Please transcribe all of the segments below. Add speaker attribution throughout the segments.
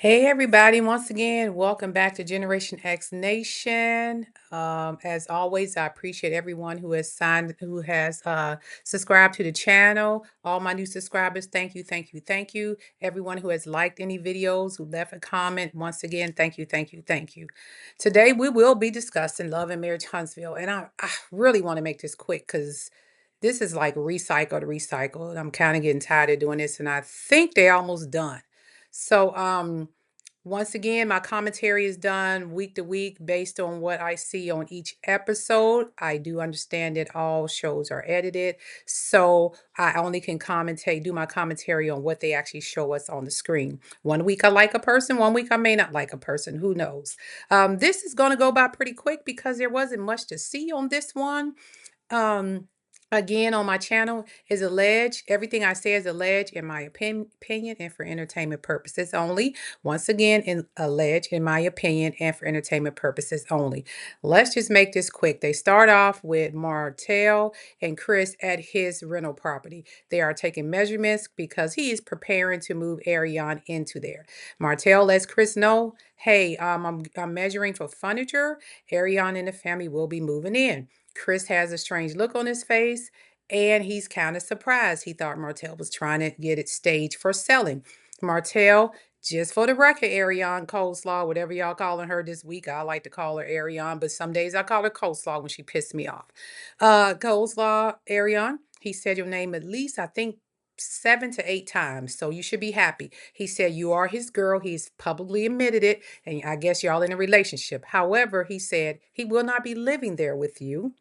Speaker 1: Hey everybody, once again, welcome back to Generation X Nation. As always, I appreciate everyone who has subscribed to the channel. All my new subscribers, thank you, thank you, thank you. Everyone who has liked any videos, who left a comment, once again, thank you, thank you, thank you. Today we will be discussing Love and Marriage Huntsville, and I really want to make this quick because this is like recycle to recycle. I'm kind of getting tired of doing this, and I think they're almost done. So, once again, my commentary is done week to week based on what I see on each episode. I do understand that all shows are edited, so I only can do my commentary on what they actually show us on the screen. One week I like a person, one week I may not like a person. Who knows? This is going to go by pretty quick because there wasn't much to see on this one. Um, Again, on my channel is alleged. Everything I say is alleged in my opinion and for entertainment purposes only. Once again, alleged in my opinion and for entertainment purposes only. Let's just make this quick. They start off with Martell and Chris at his rental property. They are taking measurements because he is preparing to move Ariane into there. Martell lets Chris know, hey, I'm measuring for furniture. Ariane and the family will be moving in. Chris has a strange look on his face and he's kind of surprised. He thought Martell was trying to get it staged for selling. Martell, just for the record, Ariane Coleslaw, whatever y'all calling her this week, I like to call her Ariane, but some days I call her Coleslaw when she pissed me off. Coleslaw, Ariane, he said your name at least, I think, 7 to 8 times, so you should be happy. He said you are his girl. He's publicly admitted it, and I guess y'all in a relationship. However, he said he will not be living there with you.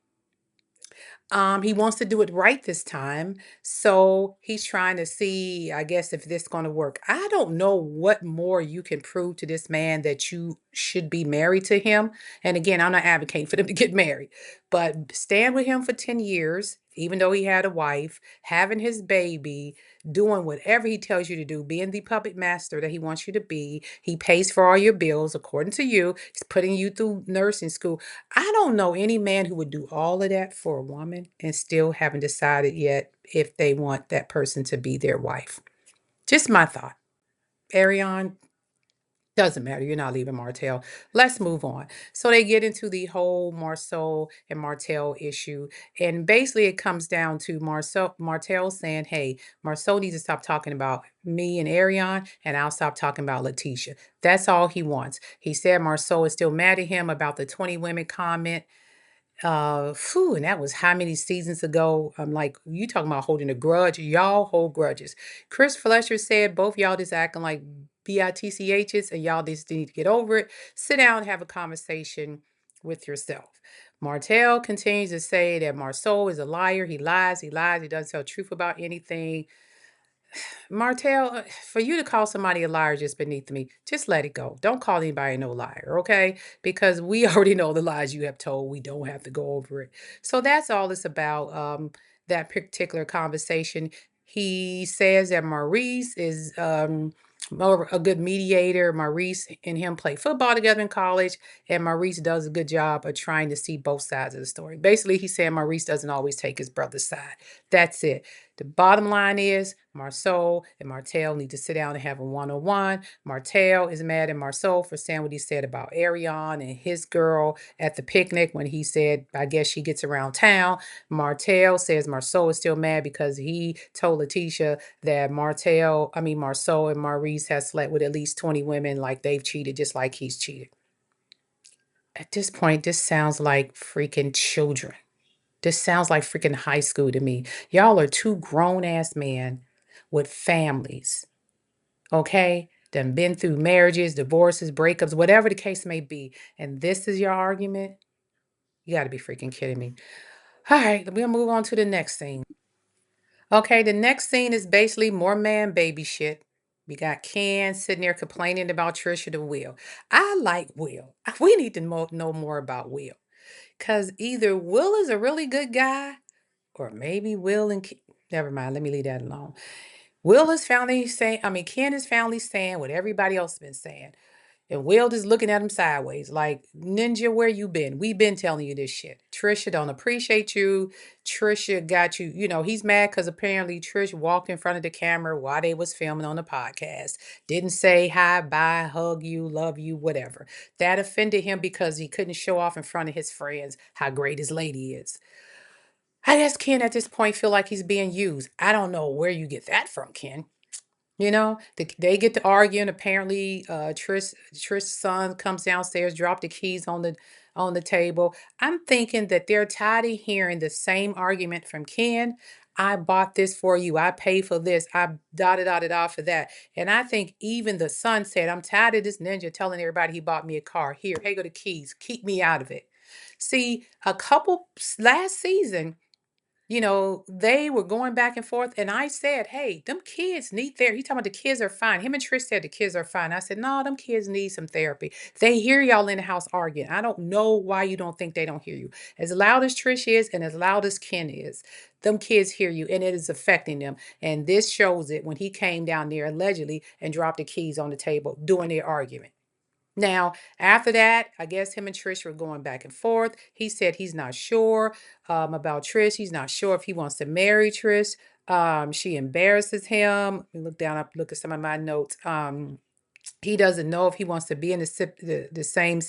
Speaker 1: He wants to do it right this time. So he's trying to see, I guess, if this going to work. I don't know what more you can prove to this man that you should be married to him. And again, I'm not advocating for them to get married, but stand with him for 10 years, even though he had a wife, having his baby, doing whatever he tells you to do, being the puppet master that he wants you to be. He pays for all your bills, according to you. He's putting you through nursing school. I don't know any man who would do all of that for a woman and still haven't decided yet if they want that person to be their wife. Just my thought. Ariane, doesn't matter. You're not leaving Martell. Let's move on. So they get into the whole Marsau and Martell issue. And basically it comes down to Martell saying, hey, Marsau needs to stop talking about me and Ariane, and I'll stop talking about LaTricia. That's all he wants. He said Marsau is still mad at him about the 20 women comment. And that was how many seasons ago? I'm like, you talking about holding a grudge? Y'all hold grudges. Chris Fletcher said both y'all just acting like bitchs, and y'all just need to get over it. Sit down and have a conversation with yourself. Martell continues to say that Marsau is a liar. He lies. He lies. He doesn't tell the truth about anything. Martell, for you to call somebody a liar just beneath me, just let it go. Don't call anybody no liar, okay? Because we already know the lies you have told. We don't have to go over it. So that's all it's about, that particular conversation. He says that Maurice is more a good mediator. Maurice and him play football together in college, and Maurice does a good job of trying to see both sides of the story. Basically, he's saying Maurice doesn't always take his brother's side. That's it. The bottom line is Marsau and Martell need to sit down and have a one-on-one. Martell is mad at Marsau for saying what he said about Ariane and his girl at the picnic when he said, I guess she gets around town. Martell says Marsau is still mad because he told LaTricia that Marsau and Maurice has slept with at least 20 women, like they've cheated just like he's cheated. At this point, this sounds like freaking children. This sounds like freaking high school to me. Y'all are two grown ass men with families, okay? Done been through marriages, divorces, breakups, whatever the case may be. And this is your argument? You got to be freaking kidding me. All right, we'll move on to the next scene. Okay, the next scene is basically more man baby shit. We got Ken sitting there complaining about Trisha to Will. I like Will. We need to know more about Will. Because either Will is a really good guy or maybe Will and never mind, let me leave that alone. Will is finally saying, Ken is finally saying what everybody else has been saying. And Will is looking at him sideways, like, Ninja, where you been? We been telling you this shit. Trisha don't appreciate you. Trisha got you, he's mad because apparently Trish walked in front of the camera while they was filming on the podcast. Didn't say hi, bye, hug you, love you, whatever. That offended him because he couldn't show off in front of his friends how great his lady is. I guess Ken at this point feel like he's being used. I don't know where you get that from, Ken. They get to arguing. Apparently, Trish's son comes downstairs, drop the keys on the table. I'm thinking that they're tired of hearing the same argument from Ken. I bought this for you. I paid for this. I da da da da da for that. And I think even the son said, "I'm tired of this ninja telling everybody he bought me a car. Here go the keys. Keep me out of it." See, last season, they were going back and forth, and I said, "Hey, them kids need therapy." He talking about the kids are fine. Him and Trish said the kids are fine. I said, "No, them kids need some therapy." They hear y'all in the house arguing. I don't know why you don't think they don't hear you. As loud as Trish is, and as loud as Ken is, them kids hear you, and it is affecting them. And this shows it when he came down there allegedly and dropped the keys on the table during their argument. Now, after that, I guess him and Trish were going back and forth. He said he's not sure about Trish. He's not sure if he wants to marry Trish. She embarrasses him. Let me look at some of my notes. He doesn't know if he wants to be in the same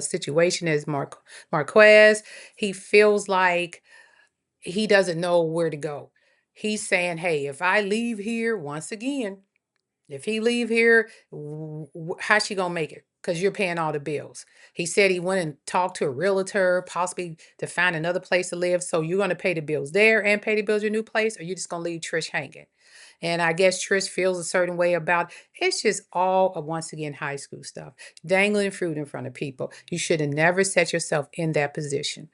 Speaker 1: situation as Marquez. He feels like he doesn't know where to go. He's saying, "Hey, if I leave here once again, if he leave here, how's she gonna make it? Because you're paying all the bills." He said he went and talked to a realtor, possibly to find another place to live. So you're gonna pay the bills there and pay the bills your new place, or you just gonna leave Trish hanging? And I guess Trish feels a certain way about it's just all of, once again, high school stuff. Dangling fruit in front of people. You should have never set yourself in that position.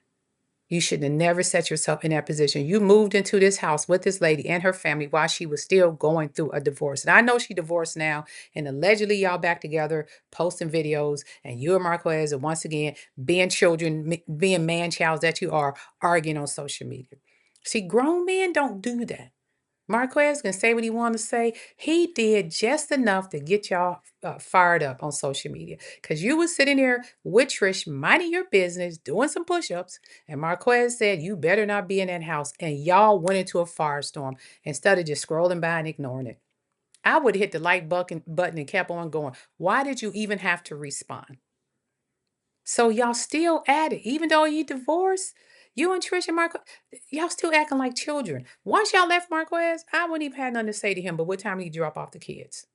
Speaker 1: You should have never set yourself in that position. You moved into this house with this lady and her family while she was still going through a divorce. And I know she divorced now, and allegedly y'all back together, posting videos, and you and Marquez are once again being children, being man-childs that you are, arguing on social media. See, grown men don't do that. Marquez can say what he want to say. He did just enough to get y'all fired up on social media. Because you was sitting there with Trish, minding your business, doing some push-ups, and Marquez said, "You better not be in that house." And y'all went into a firestorm instead of just scrolling by and ignoring it. I would have hit the like button and kept on going. Why did you even have to respond? So y'all still at it, even though you divorced. You and Trish and Marco, y'all still acting like children. Once y'all left Marquez, I wouldn't even have nothing to say to him. But what time did he drop off the kids?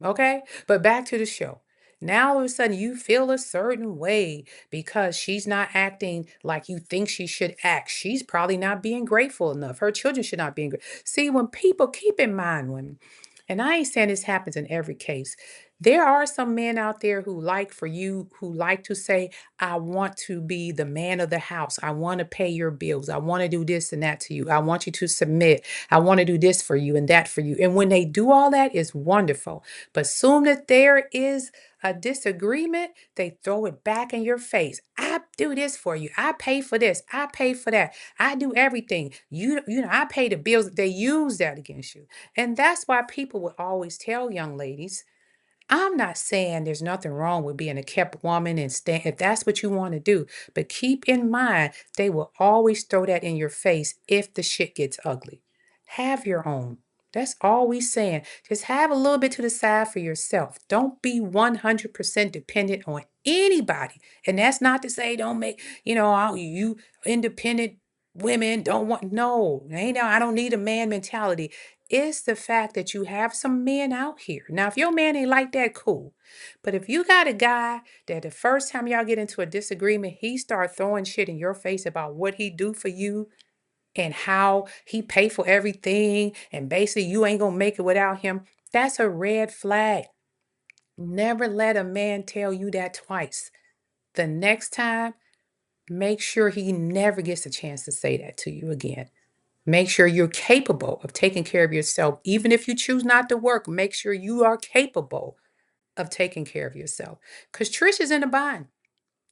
Speaker 1: Okay, but back to the show. Now all of a sudden you feel a certain way because she's not acting like you think she should act. She's probably not being grateful enough. Her children should not be grateful. See, when people keep in mind, women, and I ain't saying this happens in every case. There are some men out there who like to say, "I want to be the man of the house. I want to pay your bills. I want to do this and that to you. I want you to submit. I want to do this for you and that for you." And when they do all that, it's wonderful. But soon that there is a disagreement, they throw it back in your face. "I do this for you. I pay for this. I pay for that. I do everything. I pay the bills." They use that against you. And that's why people would always tell young ladies, I'm not saying there's nothing wrong with being a kept woman and stand if that's what you want to do, but keep in mind they will always throw that in your face if the shit gets ugly. Have your own. That's all we saying. Just have a little bit to the side for yourself. Don't be 100% dependent on anybody. And that's not to say don't make, you independent women don't want, no, ain't no, I don't need a man mentality. It's the fact that you have some men out here. Now, if your man ain't like that, cool. But if you got a guy that the first time y'all get into a disagreement, he start throwing shit in your face about what he do for you and how he pay for everything, and basically you ain't gonna make it without him, that's a red flag. Never let a man tell you that twice. The next time, make sure he never gets a chance to say that to you again. Make sure you're capable of taking care of yourself. Even if you choose not to work, make sure you are capable of taking care of yourself. Because Trish is in a bind.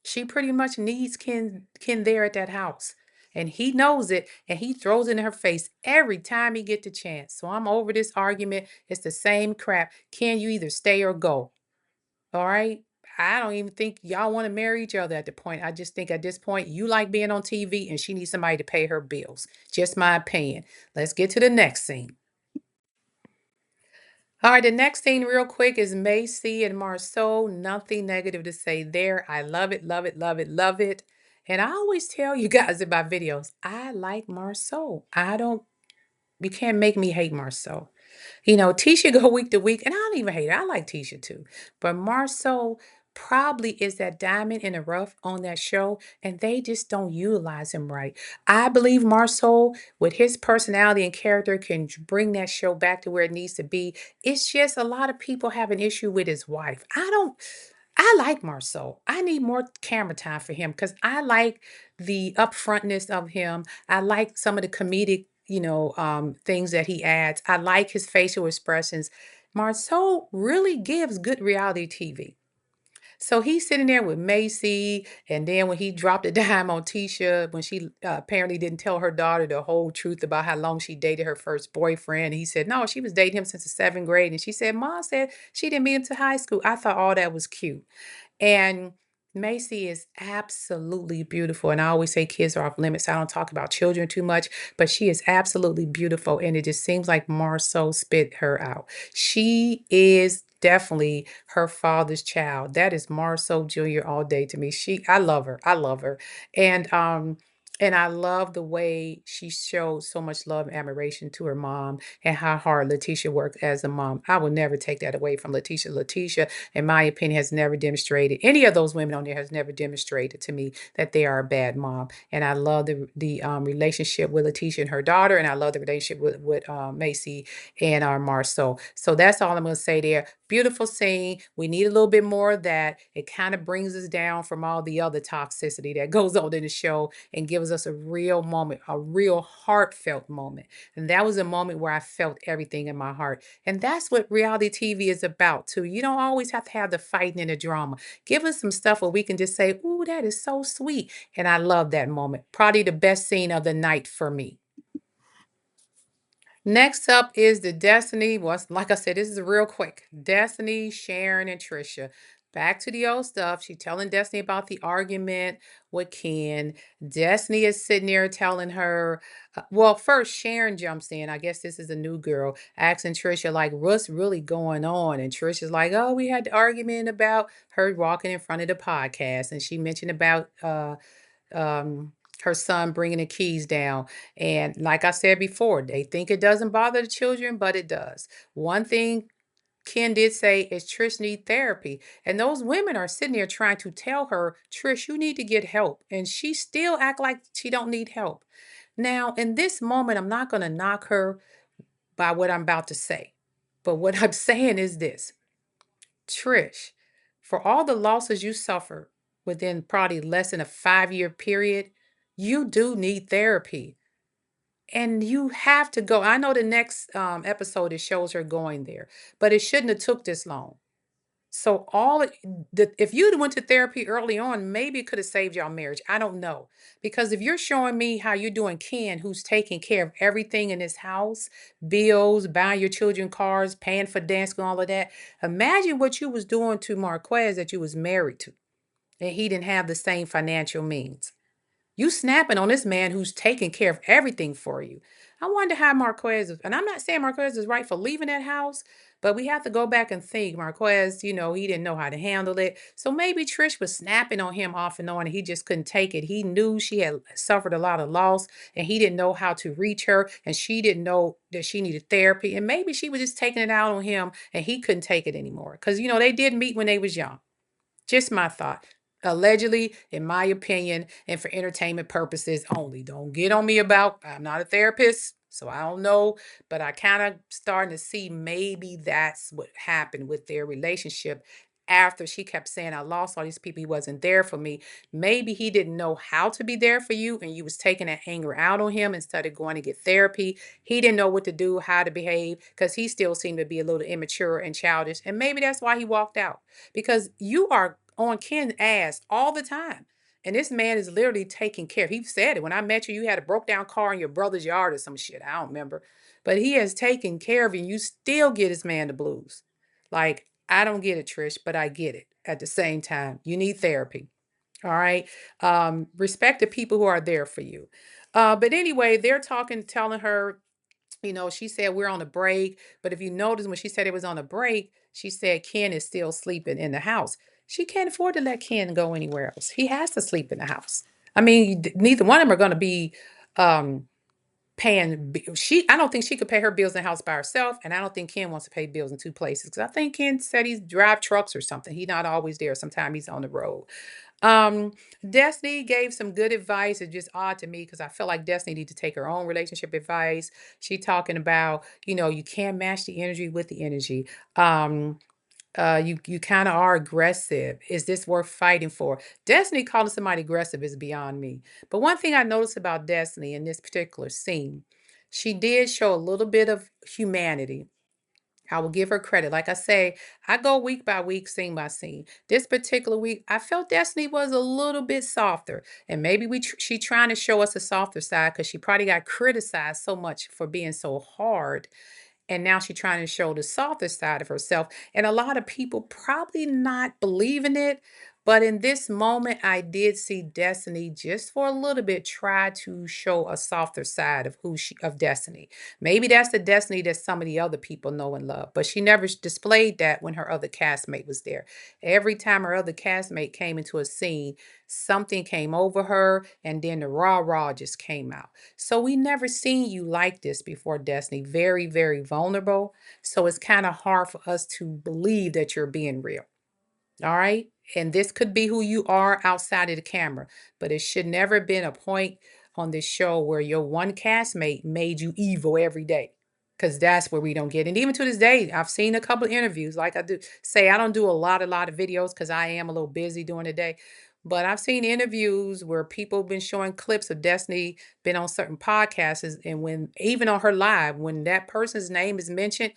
Speaker 1: She pretty much needs Ken there at that house. And he knows it, and he throws it in her face every time he get the chance. So I'm over this argument. It's the same crap. Ken, you either stay or go. All right? I don't even think y'all want to marry each other at the point. I just think at this point, you like being on TV and she needs somebody to pay her bills. Just my opinion. Let's get to the next scene. All right, the next scene, real quick, is Macy and Marceau. Nothing negative to say there. I love it, love it, love it, love it. And I always tell you guys in my videos, I like Marceau. I don't, you can't make me hate Marceau. You know, Tisha go week to week, and I don't even hate her. I like Tisha too. But Marceau probably is that diamond in the rough on that show, and they just don't utilize him right. I believe Marceau, with his personality and character, can bring that show back to where it needs to be. It's just a lot of people have an issue with his wife. I like Marceau. I need more camera time for him because I like the upfrontness of him. I like some of the comedic, things that he adds. I like his facial expressions. Marceau really gives good reality TV. So he's sitting there with Macy, and then when he dropped a dime on Tisha, when she apparently didn't tell her daughter the whole truth about how long she dated her first boyfriend, he said, no, she was dating him since the seventh grade. And she said, Mom said she didn't meet him to high school. I thought all that was cute. And Macy is absolutely beautiful. And I always say kids are off limits. I don't talk about children too much, but she is absolutely beautiful. And it just seems like Marceau spit her out. She is definitely her father's child. That is Marceau Jr. all day to me. I love her. I love her. And I love the way she shows so much love and admiration to her mom and how hard LaTricia worked as a mom. I will never take that away from LaTricia. LaTricia, in my opinion, has never demonstrated, any of those women on there has never demonstrated to me that they are a bad mom. And I love the relationship with LaTricia and her daughter, and I love the relationship with Macy and Marceau. So that's all I'm going to say there. Beautiful scene. We need a little bit more of that. It kind of brings us down from all the other toxicity that goes on in the show and gives us a real moment, a real heartfelt moment. And that was a moment where I felt everything in my heart. And that's what reality TV is about, too. You don't always have to have the fighting and the drama. Give us some stuff where we can just say, ooh, that is so sweet. And I love that moment. Probably the best scene of the night for me. Next up is the Destiny. Well, like I said, this is real quick. Destiny, Sharon, and Trisha. Back to the old stuff. She's telling Destiny about the argument with Ken. Destiny is sitting there telling her, well, first Sharon jumps in. I guess this is a new girl, asking Trisha, like, what's really going on? And Trisha's like, oh, we had the argument about her walking in front of the podcast. And she mentioned about um, her son bringing the keys down. And like I said before, they think it doesn't bother the children, but it does. One thing Ken did say is Trish need therapy. And those women are sitting there trying to tell her, Trish, you need to get help. And she still act like she don't need help. Now, in this moment, I'm not going to knock her by what I'm about to say. But what I'm saying is this. Trish, for all the losses you suffered within probably less than a 5-year period, you do need therapy. And you have to go. I know the next episode it shows her going there, but it shouldn't have took this long. So if you'd went to therapy early on, maybe it could have saved y'all marriage. I don't know. Because if you're showing me how you're doing Ken, who's taking care of everything in his house, bills, buying your children cars, paying for dance and all of that, imagine what you was doing to Marquez that you was married to, and he didn't have the same financial means. You snapping on this man who's taking care of everything for you. I wonder how Marquez is, and I'm not saying Marquez is right for leaving that house, but we have to go back and think. Marquez, he didn't know how to handle it. So maybe Trish was snapping on him off and on, and he just couldn't take it. He knew she had suffered a lot of loss, and he didn't know how to reach her, and she didn't know that she needed therapy. And maybe she was just taking it out on him, and he couldn't take it anymore. Because, they did meet when they was young. Just my thought. Allegedly, in my opinion, and for entertainment purposes only. Don't get on me about, I'm not a therapist, so I don't know, but I kind of starting to see maybe that's what happened with their relationship after she kept saying, I lost all these people, he wasn't there for me. Maybe he didn't know how to be there for you, and you was taking that anger out on him instead of going to get therapy. He didn't know what to do, how to behave, because he still seemed to be a little immature and childish, and maybe that's why he walked out. Because you are on Ken's ass all the time. And this man is literally taking care. He said it. When I met you, you had a broke down car in your brother's yard or some shit. I don't remember. But he has taken care of you. And you still get this man the blues. Like, I don't get it, Trish, but I get it at the same time. You need therapy. All right. Respect the people who are there for you. But anyway, they're talking, telling her, she said we're on a break. But if you notice, when she said it was on a break, she said Ken is still sleeping in the house. She can't afford to let Ken go anywhere else. He has to sleep in the house. I mean, neither one of them are going to be um, paying. I don't think she could pay her bills in the house by herself, and I don't think Ken wants to pay bills in two places. Because I think Ken said he's drive trucks or something. He's not always there. Sometimes he's on the road. Um, Destiny gave some good advice. It's just odd to me because I feel like Destiny needs to take her own relationship advice. She talking about, you can't match the energy with the energy. Um, you kind of are aggressive. Is this worth fighting for? Destiny calling somebody aggressive is beyond me. But one thing I noticed about Destiny in this particular scene, she did show a little bit of humanity. I will give her credit. Like I say, I go week by week, scene by scene. This particular week, I felt Destiny was a little bit softer, and maybe she trying to show us a softer side because she probably got criticized so much for being so hard, and now she's trying to show the softer side of herself. And a lot of people probably not believing it. But in this moment, I did see Destiny just for a little bit try to show a softer side of of Destiny. Maybe that's the Destiny that some of the other people know and love. But she never displayed that when her other castmate was there. Every time her other castmate came into a scene, something came over her, and then the rah-rah just came out. So we never seen you like this before, Destiny. Very, very vulnerable. So it's kind of hard for us to believe that you're being real. All right. And this could be who you are outside of the camera, but it should never have been a point on this show where your one castmate made you evil every day. Because that's where we don't get. And even to this day, I've seen a couple of interviews. Like I do say, I don't do a lot of videos because I am a little busy during the day. But I've seen interviews where people have been showing clips of Destiny, been on certain podcasts, and when even on her live, when that person's name is mentioned,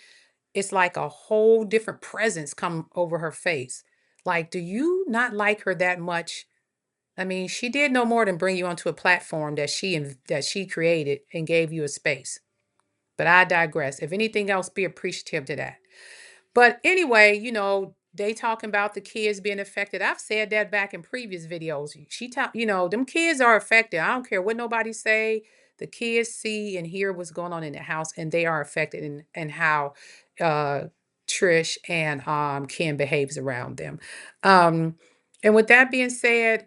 Speaker 1: it's like a whole different presence come over her face. Like, do you not like her that much? I mean, she did no more than bring you onto a platform that she created and gave you a space. But I digress. If anything else, be appreciative to that. But anyway, they talking about the kids being affected. I've said that back in previous videos. Them kids are affected. I don't care what nobody say. The kids see and hear what's going on in the house, and they are affected in how uh, Trish and Ken behaves around them. Um, and with that being said,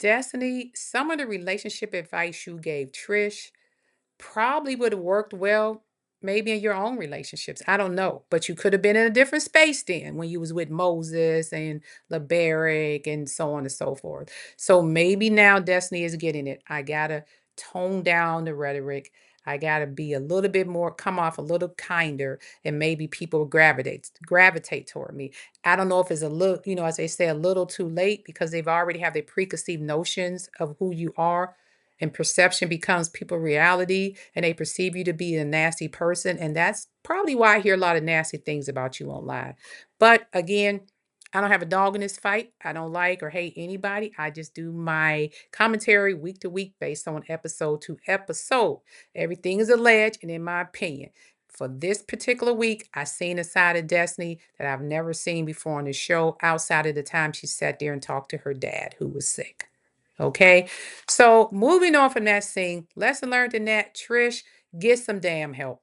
Speaker 1: Destiny, some of the relationship advice you gave Trish probably would have worked well maybe in your own relationships. I don't know, but you could have been in a different space then when you was with Moses and LeBeric and so on and so forth. So maybe now Destiny is getting it. I gotta tone down the rhetoric. I gotta be a little bit more, come off a little kinder, and maybe people gravitate toward me. I don't know if it's a little, as they say, a little too late because they've already have their preconceived notions of who you are, and perception becomes people reality, and they perceive you to be a nasty person, and that's probably why I hear a lot of nasty things about you online. But again, I don't have a dog in this fight. I don't like or hate anybody. I just do my commentary week to week based on episode to episode. Everything is alleged and in my opinion. For this particular week, I seen a side of Destiny that I've never seen before on the show outside of the time she sat there and talked to her dad who was sick. Okay, so moving on from that scene, lesson learned in that, Trish, get some damn help.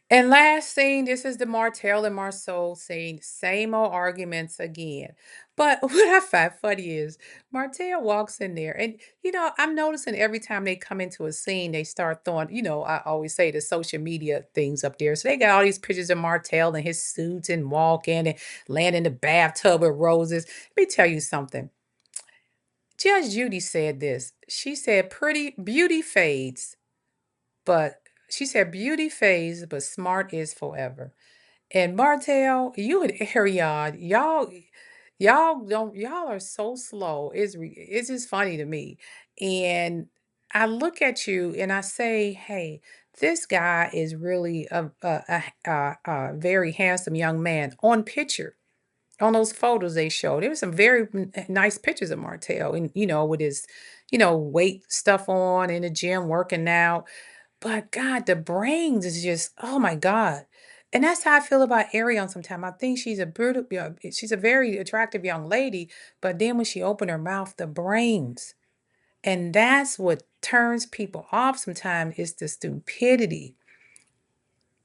Speaker 1: And last scene, this is the Martell and Marsau scene, same old arguments again. But what I find funny is Martell walks in there, and I'm noticing every time they come into a scene, they start throwing, I always say the social media things up there. So they got all these pictures of Martell and his suits and walking and laying in the bathtub with roses. Let me tell you something. Judge Judy said this. She said, pretty beauty fades, but she said, beauty fades, but smart is forever. And Martell, you and Ariad, y'all are so slow. It's just funny to me. And I look at you and I say, hey, this guy is really a very handsome young man on picture, on those photos they showed. There were some very nice pictures of Martell and, with his, weight stuff on in the gym working out. But God, the brains is just, oh my God. And that's how I feel about Ariane sometimes. I think she's a brutal, she's a very attractive young lady, but then when she opened her mouth, the brains. And that's what turns people off sometimes is the stupidity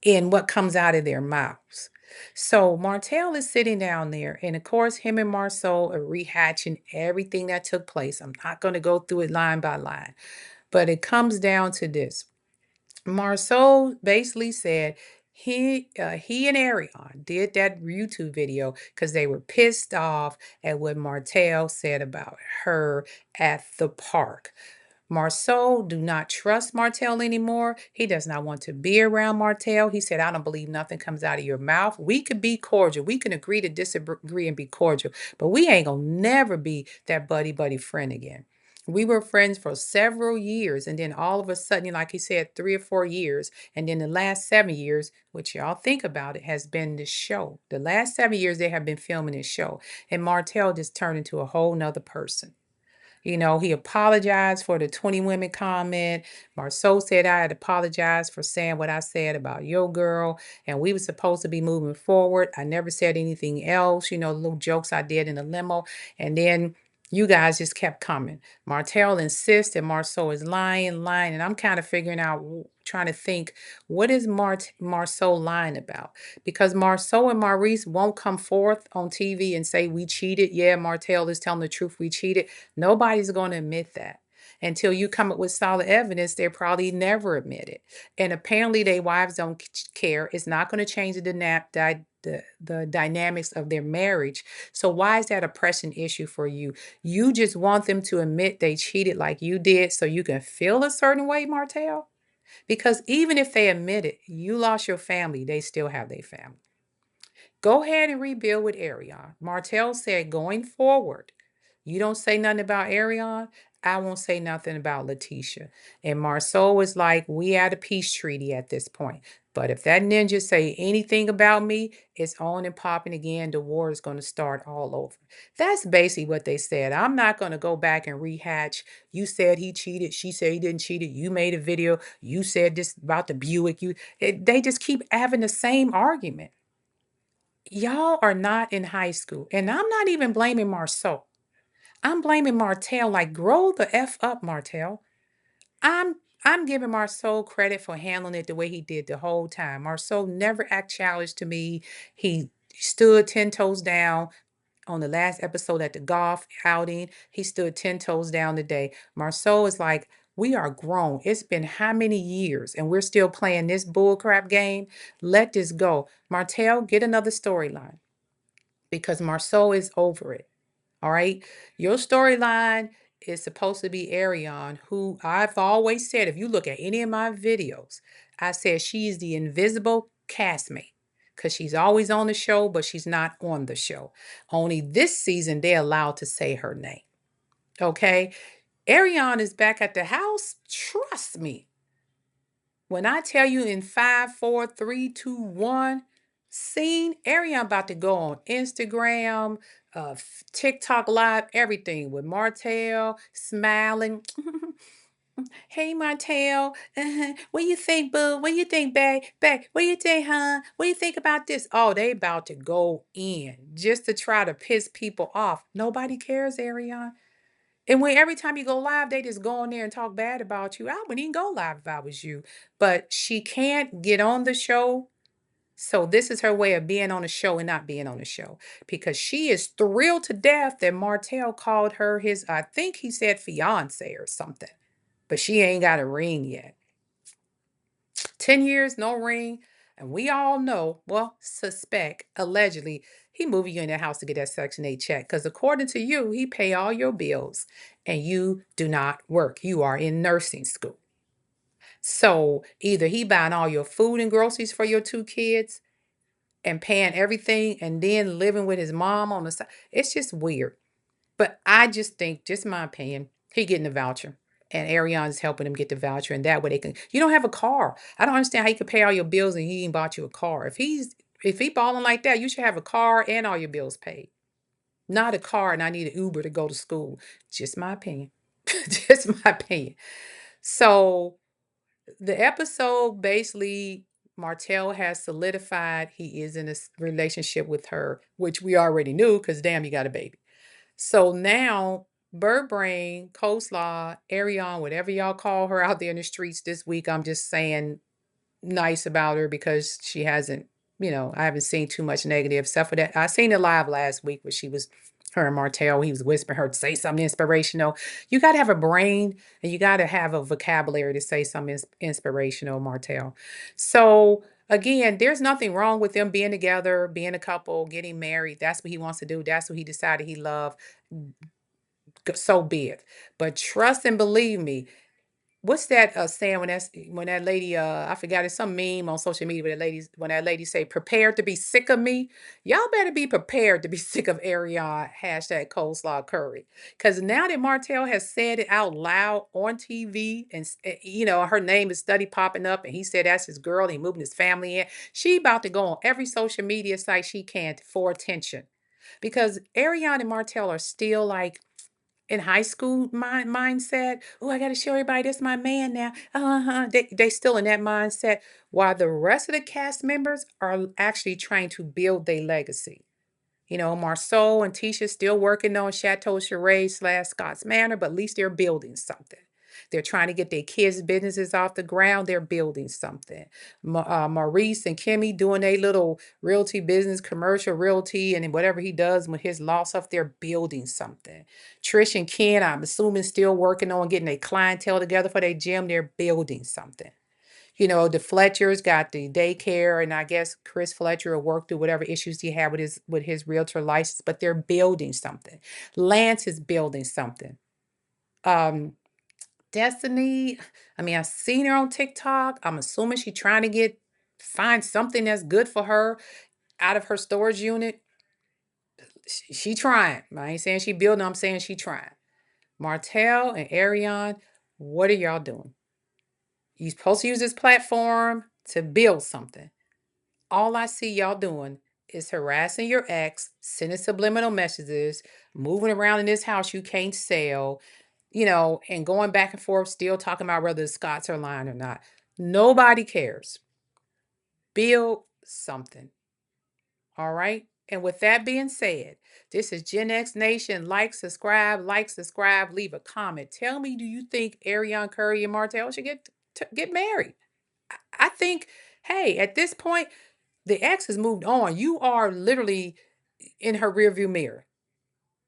Speaker 1: in what comes out of their mouths. So Martell is sitting down there, and of course, him and Marsau are rehashing everything that took place. I'm not going to go through it line by line, but it comes down to this. Marceau basically said he and Ariane did that YouTube video because they were pissed off at what Martell said about her at the park. Marceau do not trust Martell anymore. He does not want to be around Martell. He said, I don't believe nothing comes out of your mouth. We could be cordial. We can agree to disagree and be cordial, but we ain't gonna never be that buddy friend again. We were friends for several years, and then all of a sudden, like he said, 3 or 4 years, and then the last 7 years, which y'all think about it, has been this show. The last 7 years they have been filming this show, and Martell just turned into a whole nother person. He apologized for the 20 women comment. Marceau said I had apologized for saying what I said about your girl, and we were supposed to be moving forward. I never said anything else, the little jokes I did in the limo. And then you guys just kept coming. Martell insists that Marceau is lying, and I'm kind of figuring out, trying to think, what is Marceau lying about? Because Marceau and Maurice won't come forth on TV and say we cheated. Yeah, Martell is telling the truth, we cheated. Nobody's going to admit that. Until you come up with solid evidence, they'll probably never admit it. And apparently, their wives don't care. It's not going to change the dynamics of their marriage. So why is that a pressing issue for you? You just want them to admit they cheated like you did so you can feel a certain way, Martell? Because even if they admit it, you lost your family, they still have their family. Go ahead and rebuild with Ariane. Martell said going forward, you don't say nothing about Ariane, I won't say nothing about LaTricia. And Marceau is like, we at a peace treaty at this point. But if that ninja say anything about me, it's on and popping again. The war is going to start all over. That's basically what they said. I'm not going to go back and rehatch. You said he cheated. She said he didn't cheat. You made a video. You said this about the Buick. They just keep having the same argument. Y'all are not in high school. And I'm not even blaming Marceau. I'm blaming Martell. Like, grow the F up, Martell. I'm I'm giving Marceau credit for handling it the way he did the whole time. Marceau never act childish to me. He stood 10 toes down on the last episode at the golf outing. He stood 10 toes down today. Marceau is like, we are grown. It's been how many years and we're still playing this bullcrap game? Let this go. Martell, get another storyline because Marceau is over it. All right. Your storyline is supposed to be Ariane, who I've always said, if you look at any of my videos, I said she is the invisible castmate because she's always on the show, but she's not on the show. Only this season, they're allowed to say her name. Okay. Ariane is back at the house. Trust me. When I tell you in 5, 4, 3, 2, 1, scene, Ariane about to go on Instagram, TikTok live, everything with Martell smiling. Hey Martell, what you think, boo? What you think, babe? Babe, what you think, huh? What do you think about this? Oh, they about to go in just to try to piss people off. Nobody cares, Ariane. And when every time you go live, they just go on there and talk bad about you. I wouldn't even go live if I was you. But she can't get on the show. So this is her way of being on the show and not being on the show. Because she is thrilled to death that Martell called her his, I think he said fiance or something. But she ain't got a ring yet. 10 years, no ring. And we all know, well, suspect, allegedly, he moving you in that house to get that Section 8 check. Because according to you, he pay all your bills and you do not work. You are in nursing school. So either he buying all your food and groceries for your 2 kids and paying everything and then living with his mom on the side. It's just weird. But I just think, just my opinion, he getting the voucher. And Ariane is helping him get the voucher. And that way they can, you don't have a car. I don't understand how you can pay all your bills and he ain't bought you a car. If he balling like that, you should have a car and all your bills paid. Not a car and I need an Uber to go to school. Just my opinion. Just my opinion. So the episode basically Martell has solidified he is in a relationship with her, which we already knew because damn, you got a baby. So now, Bird Brain, Coleslaw, Arion, whatever y'all call her out there in the streets this week, I'm just saying nice about her because she hasn't, I haven't seen too much negative stuff for that. I seen it live last week where she was her and Martell, he was whispering her to say something inspirational. You got to have a brain and you got to have a vocabulary to say something inspirational, Martell. So again, there's nothing wrong with them being together, being a couple, getting married. That's what he wants to do. That's what he decided he loved. So be it. But trust and believe me, what's that saying when that lady I forgot, it's some meme on social media where that lady say prepared to be sick of me. Y'all better be prepared to be sick of Ariana hashtag coleslaw curry. Because now that Martell has said it out loud on TV and her name is study popping up and he said that's his girl, he moving his family in. She about to go on every social media site she can for attention. Because Ariana and Martell are still like in high school mindset. Oh, I got to show everybody this my man now. They still in that mindset, while the rest of the cast members are actually trying to build their legacy. Marsau and Tisha still working on Chateau Charade / Scott's Manor, but at least they're building something. They're trying to get their kids' businesses off the ground. They're building something. Maurice and Kimmy doing a little realty business, commercial realty, and whatever he does with his law stuff, they're building something. Trish and Ken, I'm assuming, still working on getting a clientele together for their gym. They're building something. The Fletchers got the daycare, and I guess Chris Fletcher will work through whatever issues he had with his realtor license, but they're building something. Lance is building something. Um, Destiny, I mean, I've seen her on TikTok. I'm assuming she's trying to find something that's good for her out of her storage unit. She trying. I ain't saying she building, I'm saying she trying. Martell and Ariane, what are y'all doing? You're supposed to use this platform to build something. All I see y'all doing is harassing your ex, sending subliminal messages, moving around in this house you can't sell, and going back and forth, still talking about whether the Scots are lying or not. Nobody cares. Build something. All right. And with that being said, this is Gen X Nation. Like, subscribe, leave a comment. Tell me, do you think Ariane Curry and Martell should get married? I think, hey, at this point, the ex has moved on. You are literally in her rearview mirror.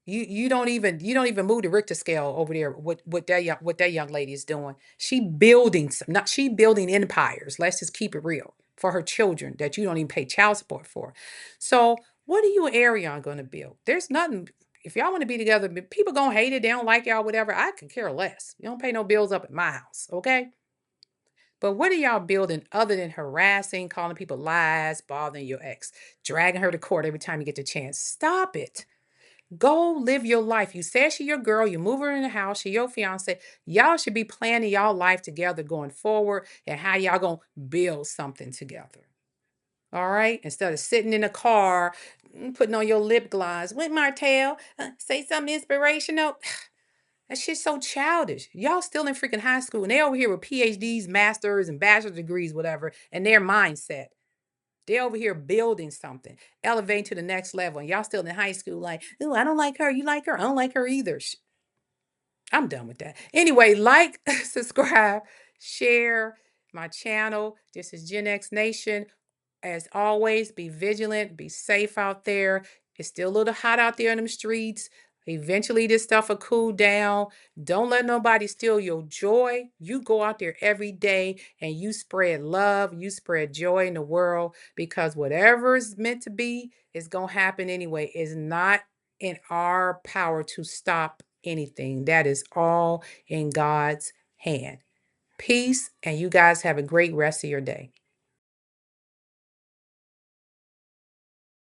Speaker 1: You don't even move the Richter scale over there. What that young lady is doing? She building some, not she building empires. Let's just keep it real for her children that you don't even pay child support for. So what are you and Ariane going to build? There's nothing. If y'all want to be together, people gonna hate it. They don't like y'all, whatever. I could care less. You don't pay no bills up at my house, okay? But what are y'all building other than harassing, calling people lies, bothering your ex, dragging her to court every time you get the chance? Stop it. Go live your life. You said she your girl. You move her in the house. She your fiance. Y'all should be planning y'all life together going forward and how y'all gonna build something together. All right? Instead of sitting in a car, putting on your lip gloss. With Martell, say something inspirational. That shit's so childish. Y'all still in freaking high school and they over here with PhDs, masters, and bachelor's degrees, whatever, and their mindset. They over here building something, elevating to the next level. And y'all still in high school, like, ooh, I don't like her. You like her? I don't like her either. I'm done with that. Anyway, like, subscribe, share my channel. This is Gen X Nation. As always, be vigilant, be safe out there. It's still a little hot out there in them streets. Eventually, this stuff will cool down. Don't let nobody steal your joy. You go out there every day and you spread love, you spread joy in the world because whatever is meant to be is going to happen anyway. It's not in our power to stop anything. That is all in God's hand. Peace, and you guys have a great rest of your day.